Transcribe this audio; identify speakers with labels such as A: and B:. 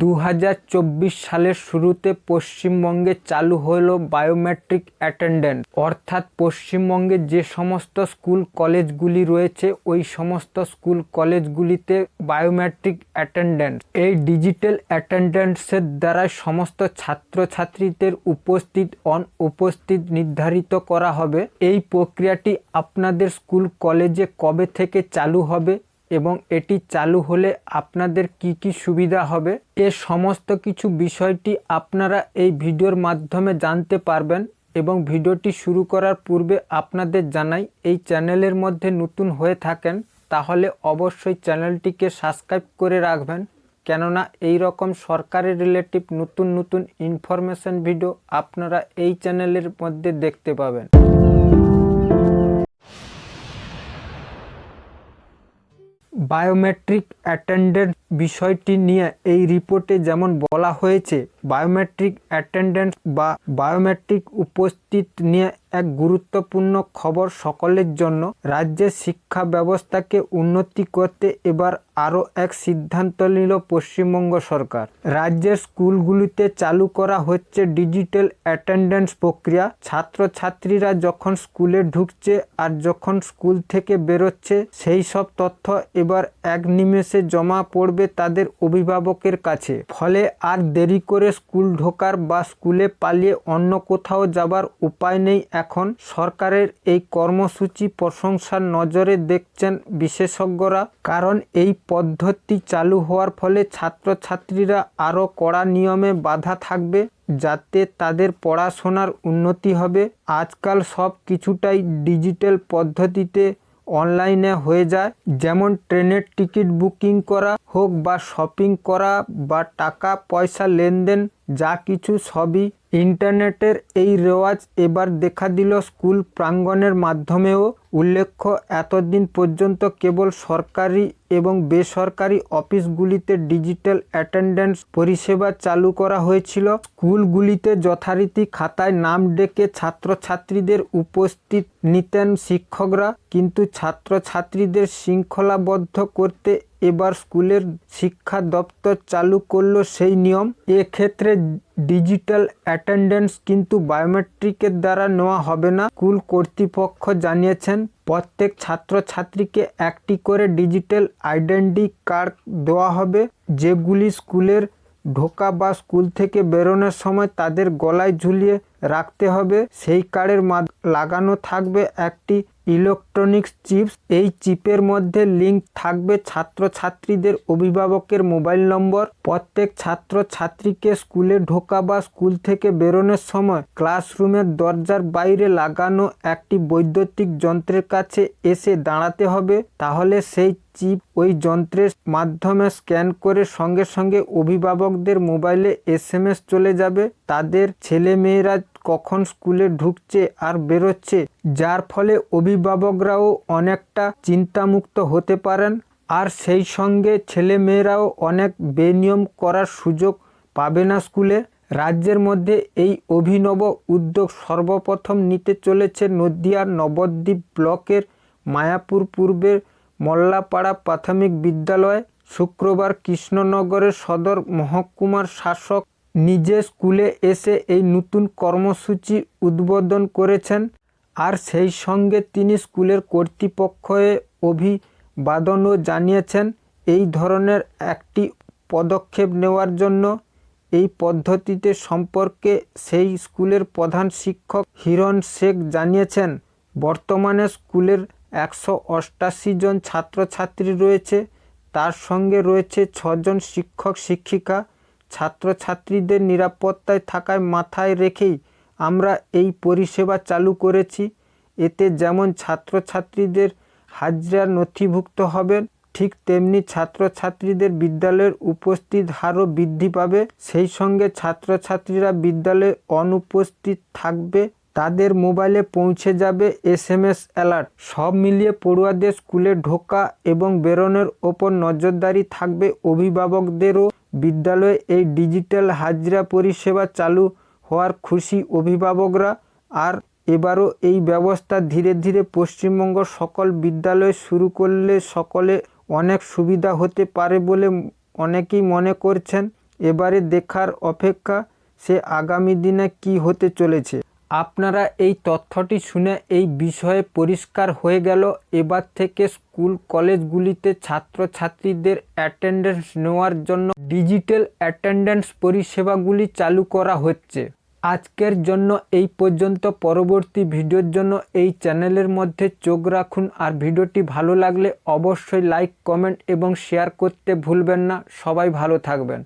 A: 2024 সালের শুরুতে পশ্চিমবঙ্গে চালু হলো বায়োমেট্রিক অ্যাটেন্ডেন্স, অর্থাৎ পশ্চিমবঙ্গে যে সমস্ত স্কুল কলেজগুলি রয়েছে ওই সমস্ত স্কুল কলেজগুলিতে বায়োমেট্রিক অ্যাটেন্ডেন্স। এই ডিজিটাল অ্যাটেন্ডেন্সের দ্বারাই সমস্ত ছাত্রছাত্রীদের উপস্থিত নির্ধারিত করা হবে। এই প্রক্রিয়াটি আপনাদের স্কুল কলেজে কবে থেকে চালু হবে এবং এটি চালু হলে আপনাদের কি কি সুবিধা হবে, এ সমস্ত কিছু বিষয়টি আপনারা এই ভিডিওর মাধ্যমে জানতে পারবেন। এবং ভিডিওটি শুরু করার পূর্বে আপনাদের জানাই, এই চ্যানেলের মধ্যে নতুন হয়ে থাকেন তাহলে অবশ্যই চ্যানেলটিকে সাবস্ক্রাইব করে রাখবেন, কেননা এই রকম সরকারের রিলেটিভ নতুন ইনফরমেশন ভিডিও আপনারা এই চ্যানেলের মধ্যে দেখতে পাবেন। বায়োমেট্রিক অ্যাটেন্ডেন্স বিষয়টি নিয়ে এই রিপোর্টে যেমন বলা হয়েছে, বায়োমেট্রিক অ্যাটেন্ডেন্স বা বায়োমেট্রিক উপস্থিত নিয়ে এক গুরুত্বপূর্ণ খবর সকলের জন্য। রাজ্যের শিক্ষা ব্যবস্থাকে উন্নতি করতে এবার আরও এক সিদ্ধান্ত নিল পশ্চিমবঙ্গ সরকার। রাজ্যের স্কুলগুলিতে চালু করা হচ্ছে ডিজিটাল অ্যাটেন্ডেন্স প্রক্রিয়া। ছাত্রছাত্রীরা যখন স্কুলে ঢুকছে আর যখন স্কুল থেকে বেরোচ্ছে সেই সব তথ্য এবার এক নিমেষে জমা পড়বে তাদের অভিভাবকের কাছে। ফলে আর দেরি করে স্কুল ঢোকার বা স্কুলে পালিয়ে অন্য কোথাও যাবার উপায় নেই। এখন সরকারের এই কর্মসূচি প্রশংসার নজরে দেখছেন বিশেষজ্ঞরা, কারণ এই পদ্ধতি চালু হওয়ার ফলে ছাত্রছাত্রীরা আরও কড়া নিয়মে বাধা থাকবে যাতে তাদের পড়াশোনার উন্নতি হবে। আজকাল সব কিছুটাই ডিজিটাল পদ্ধতিতে অনলাইনে হয়ে যায়, যেমন ট্রেনের টিকিট বুকিং করা হোক বা শপিং করা বা টাকা পয়সা লেনদেন, যা কিছু সবই ইন্টারনেটের। এই রেওয়াজ এবার দেখা দিল স্কুল প্রাঙ্গণের মাধ্যমেও। উল্লেখ্য, এতদিন পর্যন্ত কেবল সরকারি এবং বেসরকারি অফিসগুলিতে ডিজিটাল অ্যাটেন্ডেন্স পরিষেবা চালু করা হয়েছিল। স্কুলগুলিতে যথারীতি খাতায় নাম ডেকে ছাত্রছাত্রীদের উপস্থিত নিতেন শিক্ষকরা, কিন্তু ছাত্রছাত্রীদের শৃঙ্খলাবদ্ধ করতে এবার স্কুলের শিক্ষা দপ্তর চালু করলো সেই নিয়ম। এক্ষেত্রে ডিজিটাল অ্যাটেন্ডেন্স কিন্তু বায়োমেট্রিকের দ্বারা নেওয়া হবে না। স্কুল কর্তৃপক্ষ জানিয়েছেন, প্রত্যেক ছাত্রছাত্রীকে একটি করে ডিজিটাল আইডেন্টি কার্ড দেওয়া হবে, যেগুলি স্কুলের ঢোকা বা স্কুল থেকে বেরোনোর সময় তাদের গলায় ঝুলিয়ে রাখতে হবে। সেই কার্ডের লাগানো থাকবে একটি ইলেকট্রনিক্স চিপ। এই চিপের মধ্যে লিঙ্ক থাকবে ছাত্রছাত্রীদের অভিভাবকের মোবাইল নম্বর। প্রত্যেক ছাত্রছাত্রীকে স্কুলে ঢোকা বা স্কুল থেকে বেরোনোর সময় ক্লাসরুমের দরজার বাইরে লাগানো একটি বৈদ্যুতিক যন্ত্রের কাছে এসে দাঁড়াতে হবে। তাহলে সেই চিপ ওই যন্ত্রের মাধ্যমে স্ক্যান করে সঙ্গে সঙ্গে অভিভাবকদের মোবাইলে SMS চলে যাবে তাদের ছেলেমেয়েরা কখন স্কুলে ঢুকছে আর বেরোচ্ছে, যার ফলে অভিভাবকরাও অনেকটা চিন্তামুক্ত হতে পারেন। আর সেই সঙ্গে ছেলেমেয়েরাও অনেক বেনিয়ম করার সুযোগ পাবে না স্কুলে। রাজ্যের মধ্যে এই অভিনব উদ্যোগ সর্বপ্রথম নিতে চলেছে নদিয়ার নবদ্বীপ ব্লকের মায়াপুর পূর্বের মোল্লাপাড়া প্রাথমিক বিদ্যালয়। শুক্রবার কৃষ্ণনগরের সদর মহকুমার শাসক নিজে স্কুলে এসে এই নতুন কর্মসূচি উদ্বোধন করেছেন। আর সেই সঙ্গে তিনি স্কুলের কর্তৃপক্ষকে অভিবাদনও জানিয়েছেন এই ধরনের একটি পদক্ষেপ নেওয়ার জন্য। এই পদ্ধতিতে সম্পর্কে সেই স্কুলের প্রধান শিক্ষক হিরণ শেখ জানিয়েছেন, বর্তমানে স্কুলের 188 জন ছাত্রছাত্রী রয়েছে, তার সঙ্গে রয়েছে 6 জন শিক্ষক শিক্ষিকা। ছাত্রছাত্রীদের নিরাপত্তায় থাকায় মাথায় রেখেই আমরা এই পরিষেবা চালু করেছি। এতে যেমন ছাত্রছাত্রীদের হাজরা নথিভুক্ত হবেন, ঠিক তেমনি ছাত্রছাত্রীদের বিদ্যালয়ের উপস্থিত হারও বৃদ্ধি পাবে। সেই সঙ্গে ছাত্রছাত্রীরা বিদ্যালয়ে অনুপস্থিত থাকবে তাদের মোবাইলে পৌঁছে যাবে SMS অ্যালার্ট। সব মিলিয়ে পড়ুয়াদের স্কুলে ঢোকা এবং বেরোনোর ওপর নজরদারি থাকবে অভিভাবকদেরও। বিদ্যালয়ে এই ডিজিটাল হাজরা পরিষেবা চালু হওয়ার খুশি অভিভাবকরা। আর এবারও এই ব্যবস্থা ধীরে ধীরে পশ্চিমবঙ্গ সকল বিদ্যালয়ে শুরু করলে সকলে অনেক সুবিধা হতে পারে বলে অনেকেই মনে করছেন। এবারে দেখার অপেক্ষা সে আগামী দিনে কি হতে চলেছে। আপনারা এই তথ্যটি শুনে এই বিষয়ে পরিষ্কার হয়ে গেল। এবার থেকে স্কুল কলেজগুলিতে ছাত্রছাত্রীদের অ্যাটেন্ডেন্স নেওয়ার জন্য ডিজিটাল অ্যাটেন্ডেন্স পরিষেবাগুলি চালু করা হচ্ছে। আজকের জন্য এই পর্যন্ত। পরবর্তী ভিডিওর জন্য এই চ্যানেলের মধ্যে চোখ রাখুন। আর ভিডিওটি ভালো লাগলে অবশ্যই লাইক, কমেন্ট এবং শেয়ার করতে ভুলবেন না। সবাই ভালো থাকবেন।